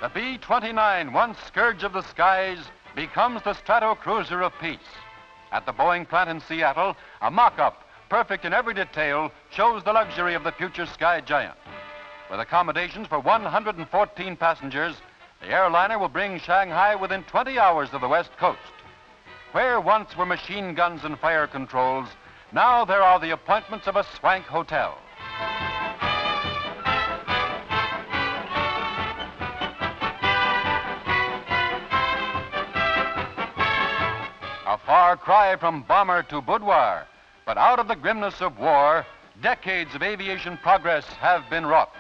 The B-29, once scourge of the skies, becomes the Stratocruiser of peace. At the Boeing plant in Seattle, a mock-up, perfect in every detail, shows the luxury of the future sky giant. With accommodations for 114 passengers, the airliner will bring Shanghai within 20 hours of the West Coast. Where once were machine guns and fire controls, now there are the appointments of a swank hotel. A far cry from bomber to boudoir, but out of the grimness of war, decades of aviation progress have been wrought.